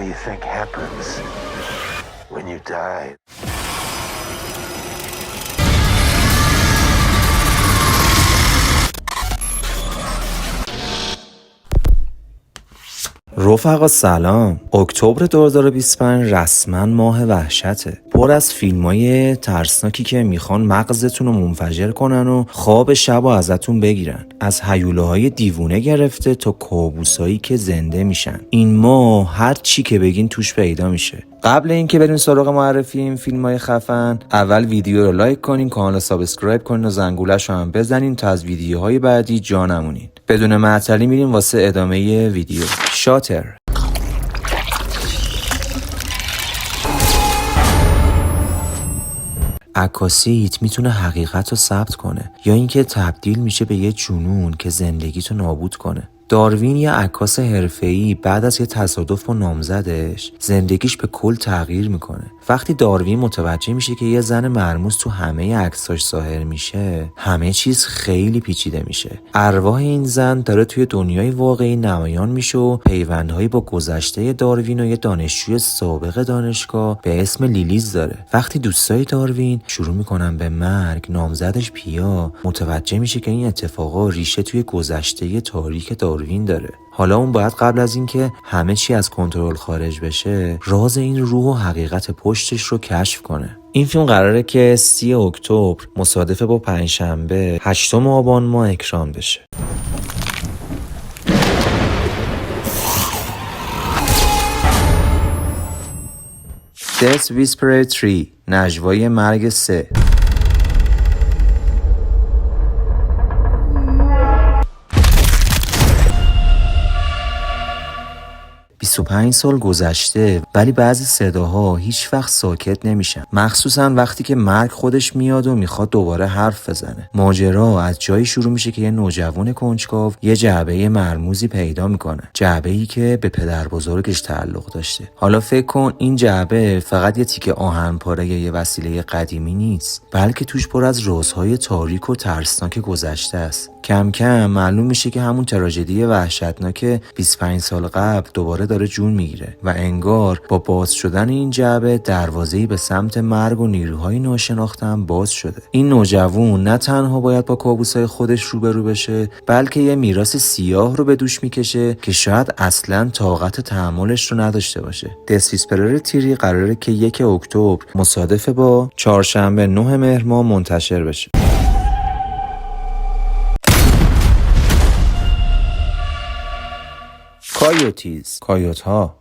do you think happens when you die? رفقا سلام. اکتبر 2025 رسما ماه وحشته. پر از فیلمای ترسناکی که میخوان مغزتون رو منفجر کنن و خواب شب ازتون بگیرن. از هیولاهای دیوونه گرفته تا کابوسایی که زنده میشن. این ماه هر چی که بگین توش پیدا میشه. قبل اینکه بریم سراغ معرفی این فیلمای خفن، اول ویدیو رو لایک کنین، کانال رو سابسکرایب کنین و زنگوله‌ش رو هم بزنین تا از ویدیوهای بعدی جا نمونین. بدون معطلی میریم واسه ادامه ویدیو. شاتر. عکاسیت میتونه حقیقت رو ثبت کنه یا اینکه تبدیل میشه به یه جنون که زندگیتو نابود کنه. داروین یه عکاس حرفه‌ای بعد از یه تصادف با نامزدش زندگیش به کل تغییر میکنه. وقتی داروین متوجه میشه که یه زن مرموز تو همه عکساش ظاهر میشه، همه چیز خیلی پیچیده میشه. ارواح این زن داره توی دنیای واقعی نمایان میشه و پیوندهایی با گذشته داروین و یه دانشجوی سابق دانشگاه به اسم لیلیز داره. وقتی دوستای داروین شروع میکنن به مرگ، نامزدش پیا متوجه میشه که این اتفاقا ریشه توی گذشته تاریک داروین داره. حالا اون باید قبل از اینکه همه چی از کنترل خارج بشه، راز این روح و حقیقت پشتش رو کشف کنه. این فیلم قراره که 30 اکتبر مصادفه با پنجشنبه 8 آبان ماه اکران بشه. Death Whisperer 3 نجوای مرگ 3. 25 سال گذشته ولی بعضی صداها هیچ وقت ساکت نمیشن، مخصوصا وقتی که مرگ خودش میاد و میخواد دوباره حرف بزنه. ماجرا از جایی شروع میشه که یه نوجوان کنجکاو یه جعبه مرموزی پیدا میکنه، جعبه‌ای که به پدر بزرگش تعلق داشته. حالا فکر کن این جعبه فقط یه تیکه آهن پاره یا یه وسیله قدیمی نیست، بلکه توش پر از رازهای تاریک و ترسناک گذشته است. کم کم معلوم میشه که همون تراژدی وحشتناک 25 سال قبل دوباره داره جون میگیره و انگار با باز شدن این جعبه دروازه‌ای به سمت مرگ و نیروهای ناشناخته هم باز شده. این نوجوان نه تنها باید با کابوسای خودش روبرو بشه، بلکه یه میراث سیاه رو به دوش میکشه که شاید اصلاً طاقت تحملش رو نداشته باشه. دث ویسپرر تری قراره که 1 اکتبر مصادف با چهارشنبه 9 مهر ماه منتشر بشه. کایوتیز، کایوت ها.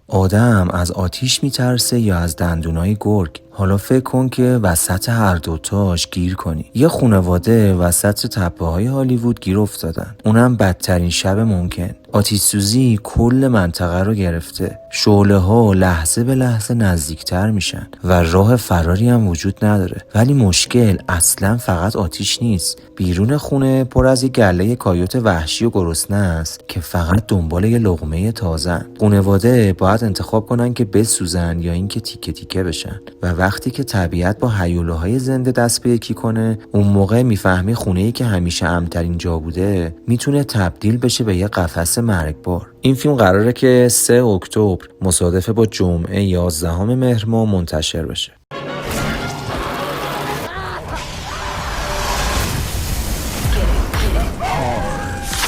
آدم از آتیش میترسه یا از دندونای گرگ؟ حالا فکر کن که وسط هر دوتاش گیر کنی. یه خانواده وسط تپه‌های هالیوود گیر افتادن، اونم بدترین شب ممکن. آتش سوزی کل منطقه رو گرفته، شعله ها لحظه به لحظه نزدیکتر میشن و راه فراری هم وجود نداره. ولی مشکل اصلا فقط آتیش نیست. بیرون خونه پر از یه گله کایوت وحشی و گرسنه است که فقط دنبال یه لقمه تازه‌ن. خانواده باید انتخاب کنن که بسوزن یا اینکه تیکه تیکه بشن. و وقتی که طبیعت با هیولاهای زنده دست به یکی کنه، اون موقع میفهمی خونه‌ای که همیشه امن‌ترین جا بوده میتونه تبدیل بشه به یه قفس مرگبار. این فیلم قراره که 3 اکتبر مصادفه با جمعه 11 مهر ماه منتشر بشه.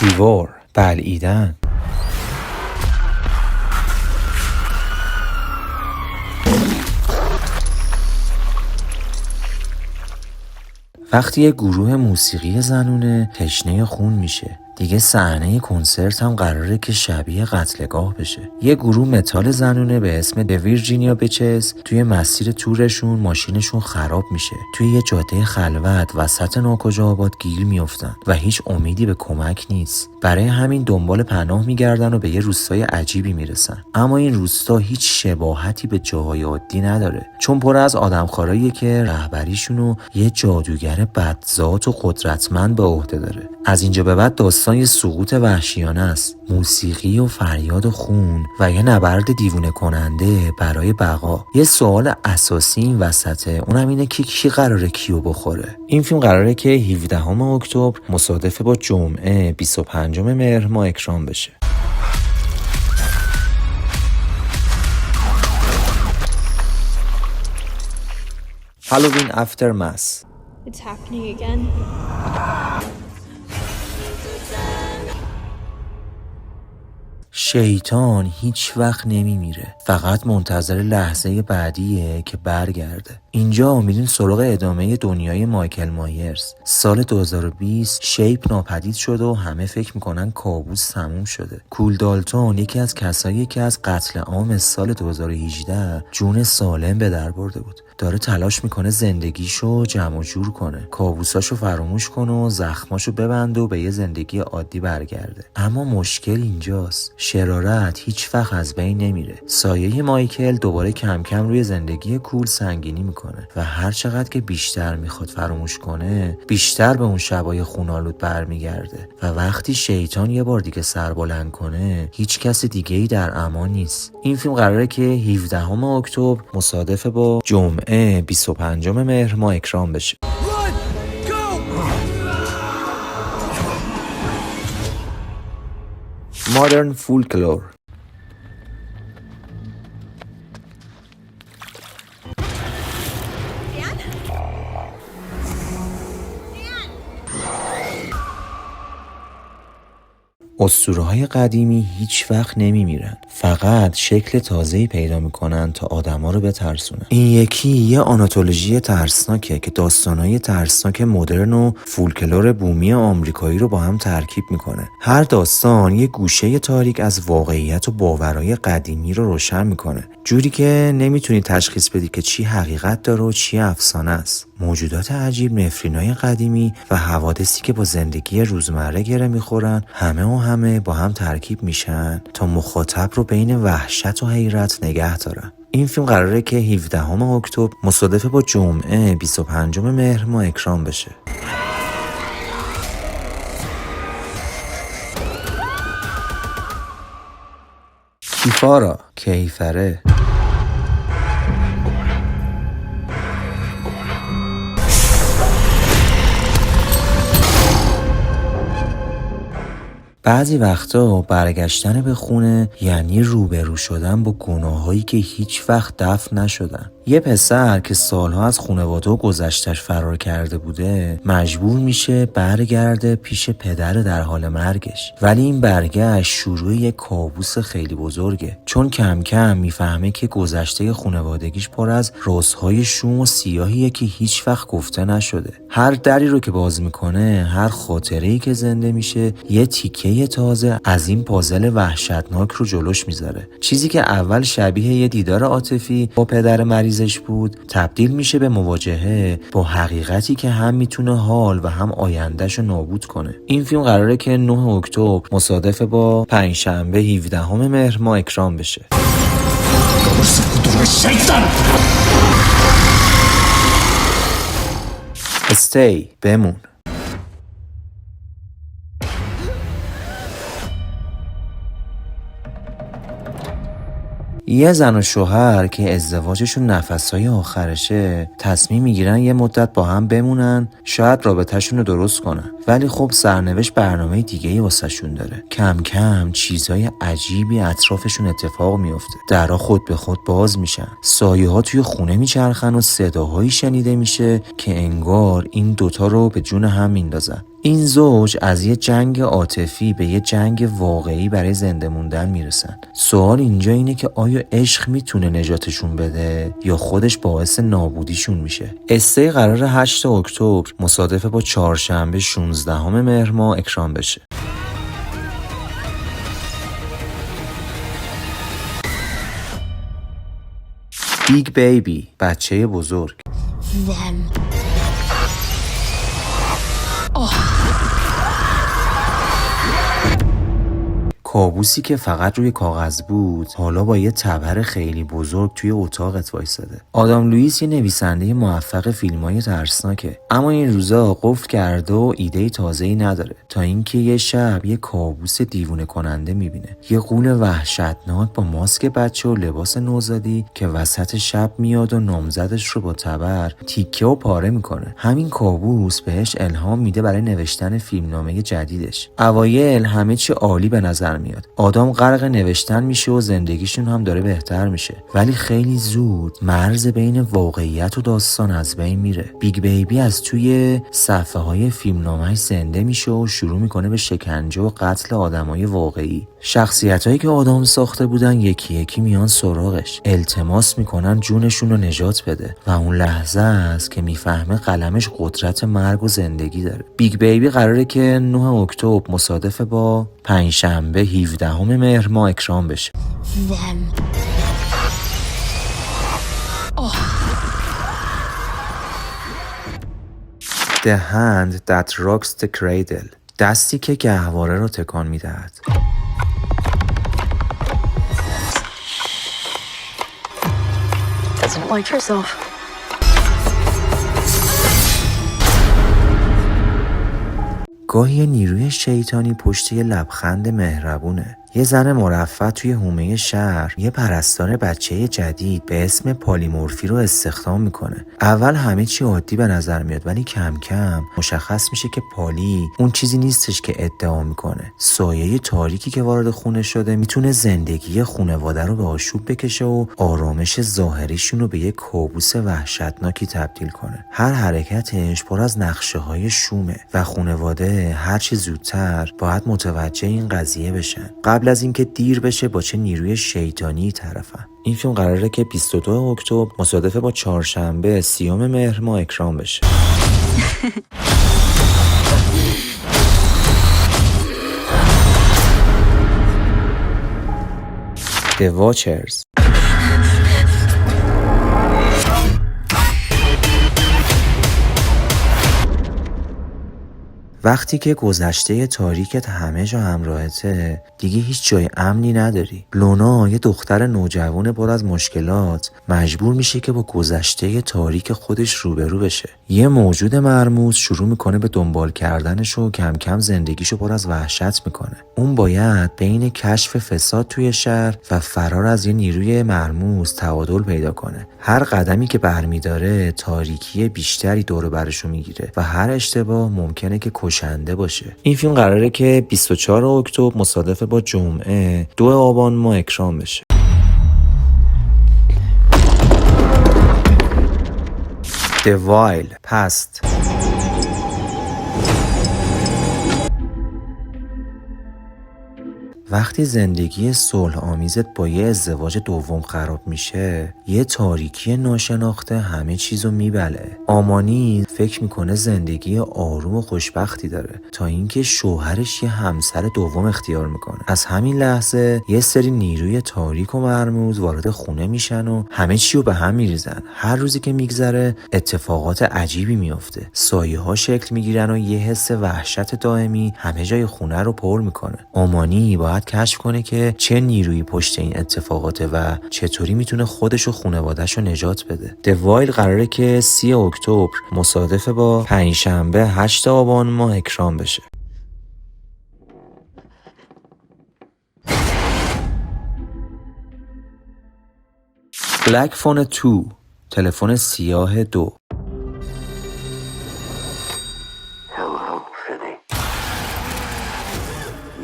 دیوار، بلعیدن. وقتی یه گروه موسیقی زنونه تشنه خون میشه، دیگه صحنه کنسرت هم قراره که شبیه قتلگاه بشه. یه گروه متال زنونه به اسم د ویرجینیا بیچز توی مسیر تورشون ماشینشون خراب میشه. توی یه جاده خلوت وسط ناکجا آباد گیر میافتن و هیچ امیدی به کمک نیست. برای همین دنبال پناه میگردن و به یه روستای عجیبی میرسن. اما این روستا هیچ شباهتی به جاهای عادی نداره، چون پر از آدمخواراییه که رهبریشونو یه جادوگر بدذات و قدرتمند به عهده داره. از اینجا به بعد داستان یه سقوط وحشیانه است، موسیقی و فریاد و خون و یه نبرد دیوونه کننده برای بقا. یه سوال اساسی این وسطه، اونم اینه که کی قراره کیو بخوره. این فیلم قراره که 17 اکتبر مصادف با جمعه 25 مهر ماه اکران بشه. Halloween Aftermath. It's happening again. شیطان هیچ وقت نمیمیره، فقط منتظر لحظه بعدیه که برگرده. اینجا میریم سراغ ادامه دنیای مایکل مایرز. سال 2020 شیپ ناپدید شد و همه فکر میکنن کابوس تموم شده. کول دالتون یکی از کسایی که از قتل عام سال 2018 جون سالم به در برده بود. داره تلاش میکنه زندگیشو جمع و جور کنه، کابوساشو فراموش کنه و زخماشو ببنده و به یه زندگی عادی برگرده. اما مشکل اینجاست، شرارت هیچ وقت از بین نمیره. سایه مایکل دوباره کم کم روی زندگی کول سنگینی میکنه و هر چقدر که بیشتر میخواد فراموش کنه، بیشتر به اون شبای خونالود برمیگرده و وقتی شیطان یه بار دیگه سر بلند کنه، هیچ کس دیگه‌ای در امان نیست. این فیلم قراره که 17 اکتبر مصادف با جمعه 25 مهر ماه اکران بشه. Modern Folklore. اسطوره‌های قدیمی هیچ وقت نمیمیرن، فقط شکل تازه‌ای پیدا میکنن تا آدما رو بترسونن. این یکی یه آناتولوژی ترسناکه که داستانای ترسناک مدرن و فولکلور بومی آمریکایی رو با هم ترکیب میکنه. هر داستان یه گوشه تاریک از واقعیت و باورهای قدیمی رو روشن میکنه، جوری که نمیتونی تشخیص بدی که چی حقیقت داره و چی افسانه است. موجودات عجیب، نفرینای قدیمی و حوادثی که با زندگی روزمره گره میخورن، همه با هم ترکیب میشن تا مخاطب رو بین وحشت و حیرت نگه دارن. این فیلم قراره که 17 اکتبر مصادف با جمعه 25 مهر ماه اکران بشه. کیفارا، کیفره. بعضی وقتا برگشتن به خونه یعنی روبرو شدن با گناهایی که هیچ وقت دفن نشدن. یه پسر که سالها از خانواده و گذشتش فرار کرده بوده مجبور میشه برگرده پیش پدر در حال مرگش، ولی این برگشت شروع یک کابوس خیلی بزرگه، چون کم کم میفهمه که گذشته خانوادگیش پر از رازهای شوم و سیاهیه که هیچ وقت گفته نشده. هر دری رو که باز میکنه، هر خاطره‌ای که زنده میشه، یه تیکه تازه از این پازل وحشتناک رو جلوش میذاره. چیزی که اول شبیه یه دیدار عاطفی با پدر مریضش بود، تبدیل میشه به مواجهه با حقیقتی که هم میتونه حال و هم آیندهشو نابود کنه. این فیلم قراره که 9 اکتبر مصادف با پنجشنبه 17 مهر ماه اکران بشه. استی، بمون. یه زن و شوهر که ازدواجشون نفسهای آخرشه تصمیم میگیرن یه مدت با هم بمونن، شاید رابطهشون رو درست کنن، ولی خب سرنوشت برنامه دیگه‌ای واسهشون داره. کم کم چیزای عجیبی اطرافشون اتفاق میفته، درها خود به خود باز میشن، سایه ها توی خونه میچرخن و صداهایی شنیده میشه که انگار این دوتا رو به جون هم میندازن. این زوج از یه جنگ عاطفی به یه جنگ واقعی برای زنده موندن میرسن. سوال اینجا اینه که آیا عشق میتونه نجاتشون بده یا خودش باعث نابودیشون میشه؟ استی قرار 8 اکتبر مصادف با چهارشنبه 16 مهر ماه اکران بشه. بیگ بیبی، بچه بزرگ. کابوسی که فقط روی کاغذ بود حالا با یه تبر خیلی بزرگ توی اتاقت وایساده. آدام لوئیس یه نویسنده موفق فیلمای ترسناکه، اما این روزا قفل کرده و ایده تازه‌ای نداره تا اینکه یه شب یه کابوس دیوونه کننده میبینه. یه غول وحشتناک با ماسک بچه و لباس نوزادی که وسط شب میاد و نامزدش رو با تبر تیکه و پاره میکنه. همین کابوس بهش الهام میده برای نوشتن فیلمنامه جدیدش. اوایل همه چی عالی به نظر میاد، آدم غرق نوشتن میشه و زندگیشون هم داره بهتر میشه، ولی خیلی زود مرز بین واقعیت و داستان از بین میره. بیگ بیبی از توی صفحه های فیلمنامه‌اش زنده میشه و شروع میکنه به شکنجه و قتل آدمای واقعی. شخصیتایی که آدم ساخته بودن یکی یکی میان سراغش، التماس میکنن جونشون رو نجات بده و اون لحظه است که میفهمه قلمش قدرت مرگ و زندگی داره. بیگ بیبی قراره که 9 اکتبر مصادف با پنجشنبه 17 مهر ماه اکران بشه. The hand that rocks the cradle. دستی که گهواره رو تکان میدهد. Doesn't like herself. گاهی نیروی شیطانی پشت یه لبخند مهربونه. یه زن مرفه توی حومه شهر یه پرستار بچه جدید به اسم پالیمورفی رو استخدام میکنه. اول همه چی عادی به نظر میاد، ولی کم کم مشخص میشه که پالی اون چیزی نیستش که ادعا میکنه. سایه تاریکی که وارد خونه شده میتونه زندگی خانواده رو به آشوب بکشه و آرامش ظاهریشون رو به یه کابوس وحشتناکی تبدیل کنه. هر حرکتش پر از نقشه‌های شومه و خانواده هر چی زودتر باید متوجه این قضیه بشن قبل از اینکه دیر بشه با چه نیروی شیطانی طرفن. این فیلم قراره که 22 اکتبر مصادفه با چهارشنبه 30 مهر ماه اکران بشه. The Watchers. وقتی که گذشته تاریکت همه جا همراهته، دیگه هیچ جای امنی نداری. لونا یه دختر نوجوان پر از مشکلات مجبور میشه که با گذشته تاریک خودش روبرو بشه. یه موجود مرموز شروع میکنه به دنبال کردنش و کم کم زندگیشو پر از وحشت میکنه. اون باید بین کشف فساد توی شهر و فرار از یه نیروی مرموز تعادل پیدا کنه. هر قدمی که برمیداره تاریکی بیشتری دور برشو میگیره و هر اشتباه ممکنه که کشنده باشه. این فیلم قراره که 24 اکتبر مصادف با جمعه 2 آبان ماه اکران بشه. The While Past. وقتی زندگی صلح آمیزت با یه ازدواج دوم خراب میشه، یه تاریکی ناشناخته همه چیزو میبله. آمانی فکر میکنه زندگی آروم و خوشبختی داره تا اینکه شوهرش یه همسر دوم اختیار میکنه. از همین لحظه یه سری نیروی تاریک و مرموز وارد خونه میشن و همه چیو به هم میریزن. هر روزی که میگذره اتفاقات عجیبی میفته. سایه ها شکل میگیرن و یه حس وحشت دائمی همه جای خونه رو پر میکنه. آمانی باید کشف کنه که چه نیرویی پشت این اتفاقاته و چطوری میتونه خودش و خانواده‌شو نجات بده. The While قراره که 30 اکتبر مصادفه با پنجشنبه 8 آبان ماه اکران بشه. Black Phone 2 تلفن سیاه 2. Hello, Finny.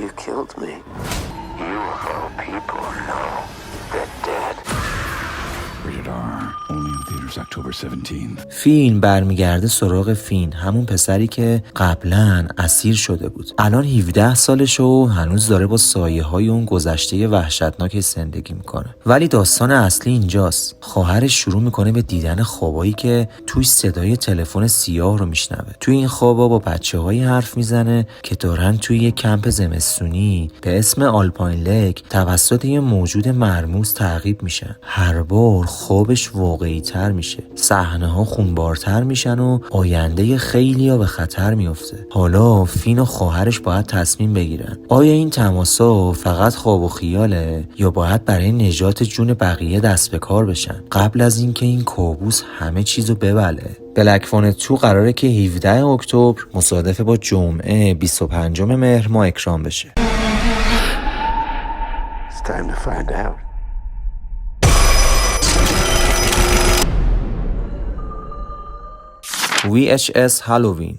You killed me. You of all people know that dead. Rated R. Only in theaters October 17th. فیلم برمیگرده سراغ فین، همون پسری که قبلا اسیر شده بود. الان 17 سالشه و هنوز داره با سایه های اون گذشته وحشتناک زندگی میکنه. ولی داستان اصلی اینجاست. خواهرش شروع میکنه به دیدن خوابایی که توی صدای تلفن سیاه رو میشنوه. توی این خوابا با بچه‌هایی حرف میزنه که دارن توی یک کمپ زمستونی به اسم آلپاین لک توسط یه موجود مرموز تعقیب میشن. هر بار خوابش واقعی تر میشه. میشه. صحنه‌ها خونبارتر میشن و آینده خیلیا به خطر میفته. حالا فین و خواهرش باید تصمیم بگیرن. آیا این تماسا فقط خواب و خیاله یا باید برای نجات جون بقیه دست به کار بشن قبل از اینکه این کابوس همه چیزو ببله؟ بلک فانت 2 قراره که 17 اکتبر مصادف با جمعه 25 مهر ماه اکران بشه. It's time to find out. VHS هالووین.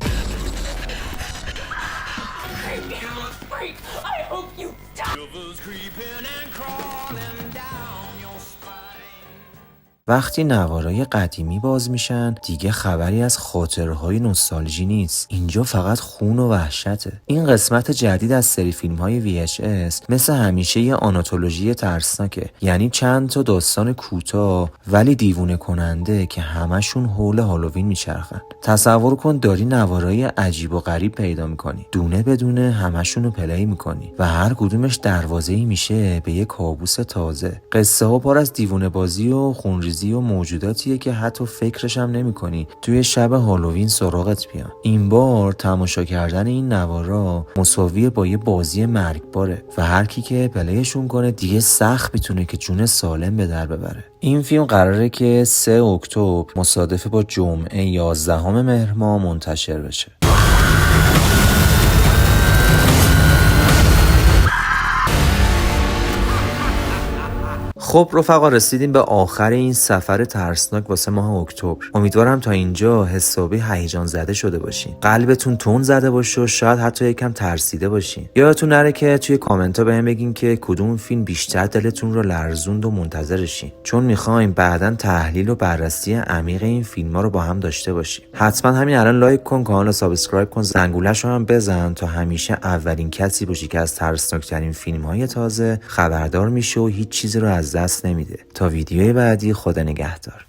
وقتی نوارای قدیمی باز میشن دیگه خبری از خاطرهای نوستالژی نیست. اینجا فقط خون و وحشته. این قسمت جدید از سری فیلم‌های VHS مثل همیشه یه آناتولوژی ترسناکه، یعنی چند تا داستان کوتاه ولی دیوونه کننده که همشون حول هالووین میچرخن. تصور کن داری نوارای عجیب و غریب پیدا میکنی، دونه بدونه همشون رو پلی میکنی و هر کدومش دروازه‌ای میشه به یه کابوس تازه. قصه ها پر از دیوونه بازی و خونریزی و موجوداتیه که حتی فکرش هم نمی‌کنی توی شب هالووین سراغت بیان. این بار تماشا کردن این نوارا مساویه با یه بازی مرگباره و هر کی که پلیشون کنه دیگه سخت میتونه که جون سالم به در ببره. این فیلم قراره که 3 اکتبر مصادف با جمعه 11 مهر ماه منتشر بشه. خب رفقا، رسیدیم به آخر این سفر ترسناک واسه ماه اکتبر. امیدوارم تا اینجا حسابی هیجان زده شده باشین، قلبتون تون زده باشه و شاید حتی یکم ترسیده باشین. یادتون نره که توی کامنت ها بهم بگین که کدوم فیلم بیشتر دلتون رو لرزوند و منتظرشین، چون میخوایم بعداً تحلیل و بررسی عمیق این فیلم ها رو با هم داشته باشیم. حتما همین الان لایک کن، کانال رو سابسکرایب کن، زنگوله‌شو هم بزن تا همیشه اولین کسی باشی که از ترسناک‌ترین فیلم‌های تازه خبردار میشه و هیچ چیزی رو از دست نمیده. تا ویدیوی بعدی، خدا نگهدار.